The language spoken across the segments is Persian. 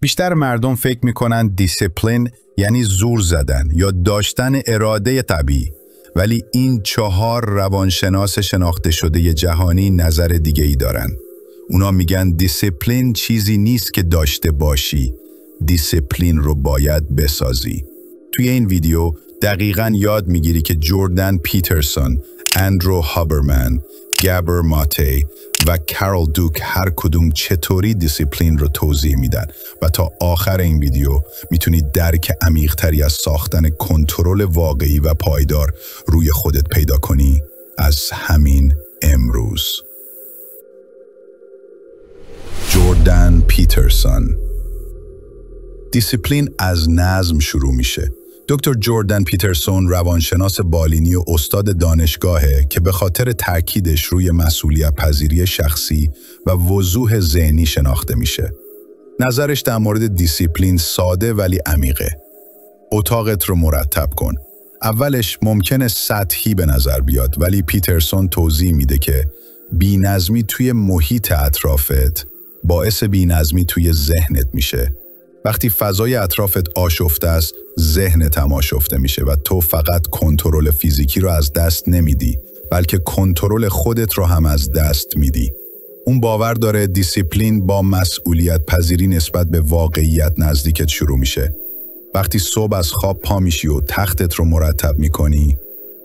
بیشتر مردم فکر میکنن دیسیپلین یعنی زور زدن یا داشتن اراده طبیعی، ولی این 4 روانشناس شناخته شده جهانی نظر دیگه ای دارن. اونا میگن دیسیپلین چیزی نیست که داشته باشی، دیسیپلین رو باید بسازی. توی این ویدیو دقیقاً یاد میگیری که جوردن پیترسون، اندرو هابرمن، گابر ماتی و کارل دوک هر کدوم چطوری دیسیپلین رو توضیح میدن و تا آخر این ویدیو میتونی درک عمیق‌تری از ساختن کنترل واقعی و پایدار روی خودت پیدا کنی از همین امروز. جوردن پیترسون. دیسیپلین از نظم شروع میشه. دکتر جوردن پیترسون روانشناس بالینی و استاد دانشگاهه که به خاطر تاکیدش روی مسئولیت پذیری شخصی و وضوح ذهنی شناخته میشه. نظرش در مورد دیسیپلین ساده ولی عمیقه. اتاقت رو مرتب کن. اولش ممکنه سطحی به نظر بیاد، ولی پیترسون توضیح میده که بی‌نظمی توی محیط اطرافت باعث بی‌نظمی توی ذهنت میشه. وقتی فضای اطرافت آشفته است، ذهنت هم آشفته میشه و تو فقط کنترل فیزیکی رو از دست نمیدی، بلکه کنترل خودت رو هم از دست میدی. اون باور داره دیسیپلین با مسئولیت پذیری نسبت به واقعیت نزدیکت شروع میشه. وقتی صبح از خواب پا میشی و تختت رو مرتب میکنی،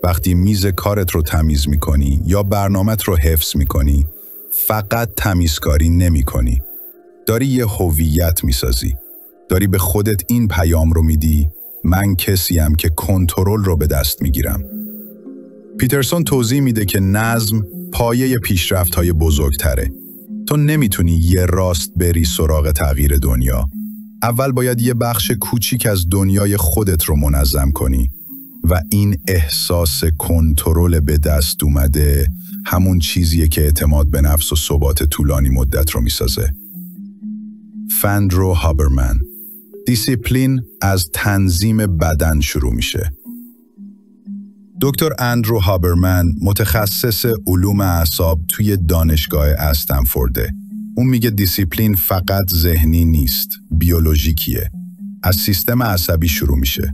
وقتی میز کارت رو تمیز میکنی یا برنامه‌ت رو حفظ میکنی، فقط تمیزکاری نمیکنی. داری یه هویت میسازی. داری به خودت این پیام رو میدی: من کسیم که کنترل رو به دست میگیرم. پیترسون توضیح میده که نظم پایه پیشرفت‌های بزرگتره. تو نمیتونی یه راست بری سراغ تغییر دنیا. اول باید یه بخش کوچیک از دنیای خودت رو منظم کنی و این احساس کنترل به دست اومده همون چیزیه که اعتماد به نفس و ثبات طولانی مدت رو میسازه. اندرو هابرمن. دیسیپلین از تنظیم بدن شروع میشه. دکتر اندرو هابرمن متخصص علوم اعصاب توی دانشگاه استنفورده. اون میگه دیسیپلین فقط ذهنی نیست، بیولوژیکیه. از سیستم عصبی شروع میشه.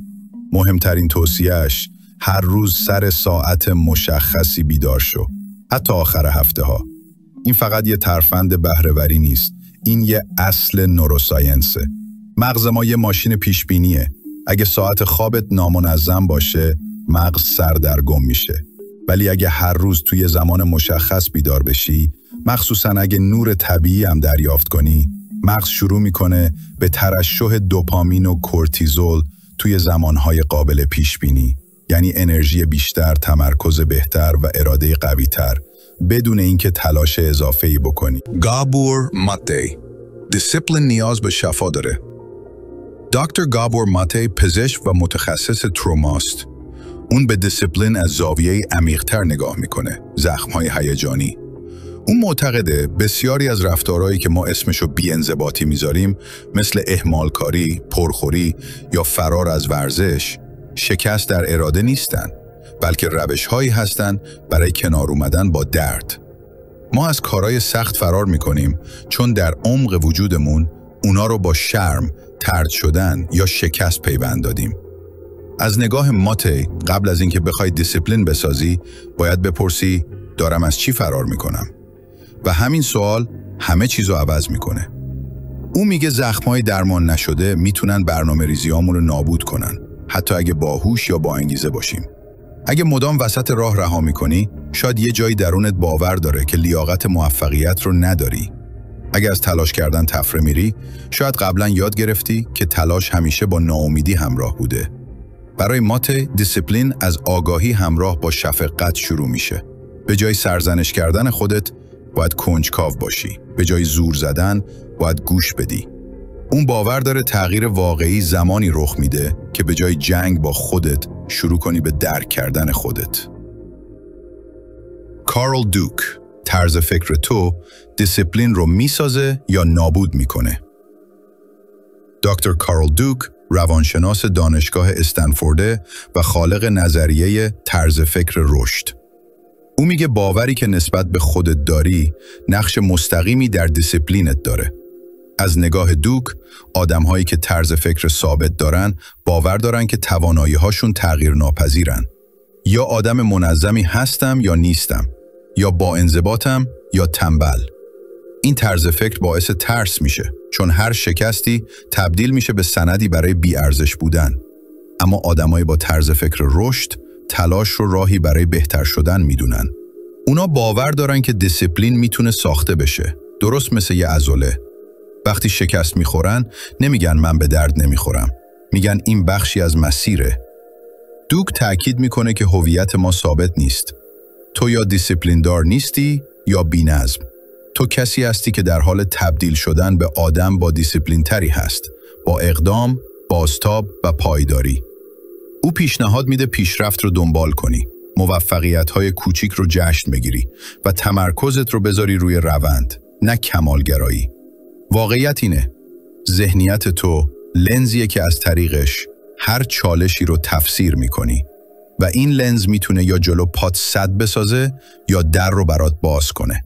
مهمترین توصیه‌اش: هر روز سر ساعت مشخصی بیدار شو، حتی آخر هفته ها. این فقط یه ترفند بهره‌وری نیست، این یه اصل نوروساینسه. مغز ما یه ماشین پیشبینیه. اگه ساعت خوابت نامنظم باشه، مغز سردرگم میشه. ولی اگه هر روز توی زمان مشخص بیدار بشی، مخصوصاً اگه نور طبیعی هم دریافت کنی، مغز شروع میکنه به ترشح دوپامین و کورتیزول توی زمانهای قابل پیشبینی. یعنی انرژی بیشتر، تمرکز بهتر و اراده قوی‌تر، بدون اینکه تلاش اضافه‌ای بکنی. گابور ماتی. دیسیپلین نیاز به شفا داره. دکتر گابور ماتی پزشک و متخصص تروماست. اون به دیسیپلین از زاویه عمیق‌تر نگاه میکنه، زخم‌های هیجانی. اون معتقده بسیاری از رفتارهایی که ما اسمشو بی‌انضباطی میذاریم، مثل اهمالکاری، پرخوری یا فرار از ورزش، شکست در اراده نیستن، بلکه روش‌هایی هستن برای کنار اومدن با درد. ما از کارهای سخت فرار میکنیم چون در عمق وجودمون اونا رو با شرم، طرد شدن یا شکست پیوند دادیم. از نگاه ماتی، قبل از اینکه بخوای دیسیپلین بسازی، باید بپرسی دارم از چی فرار میکنم؟ و همین سوال همه چیزو عوض میکنه. اون میگه زخمای درمان نشده میتونن برنامه ریزیامون رو نابود کنن، حتی اگه باهوش یا با انگیزه باشیم. اگه مدام وسط راه رها میکنی، شاید یه جایی درونت باور داره که لیاقت موفقیت رو نداری. اگه از تلاش کردن تفره میری، شاید قبلا یاد گرفتی که تلاش همیشه با ناامیدی همراه بوده. برای ماتی، دیسیپلین از آگاهی همراه با شفقت شروع میشه. به جای سرزنش کردن خودت، باید کنجکاو باشی. به جای زور زدن، باید گوش بدی. اون باور داره تغییر واقعی زمانی رخ میده که به جای جنگ با خودت شروع کنی به درک کردن خودت. کارل دوک. طرز فکر تو دیسیپلین رو میسازه یا نابود میکنه. دکتر کارل دوک روانشناس دانشگاه استنفورد و خالق نظریه طرز فکر رشد. او میگه باوری که نسبت به خودت داری نقش مستقیمی در دیسیپلینت داره. از نگاه دوک، آدم‌هایی که طرز فکر ثابت دارن باور دارن که توانایی‌هاشون تغییر ناپذیرن. یا آدم منظمی هستم یا نیستم، یا با انضباطم یا تنبل. این طرز فکر باعث ترس میشه، چون هر شکستی تبدیل میشه به سندی برای بی‌ارزش بودن. اما آدمایی با طرز فکر رشد، تلاش رو راهی برای بهتر شدن میدونن. اونا باور دارن که دیسیپلین میتونه ساخته بشه، درست مثل یه عضله. وقتی شکست میخورن، نمیگن من به درد نمیخورم. میگن این بخشی از مسیره. دوک تأکید میکنه که هویت ما ثابت نیست. تو یا دیسیپلین دار نیستی یا بی‌نظم. تو کسی هستی که در حال تبدیل شدن به آدم با دیسیپلین تری هست، با اقدام، بازتاب و پایداری. او پیشنهاد میده پیشرفت رو دنبال کنی، موفقیت‌های کوچیک رو جشن بگیری و تمرکزت رو بذاری روی روند، نه کمالگرایی. واقعیت اینه، ذهنیت تو لنزیه که از طریقش هر چالشی رو تفسیر میکنی و این لنز میتونه یا جلو پات سد بسازه یا در رو برات باز کنه.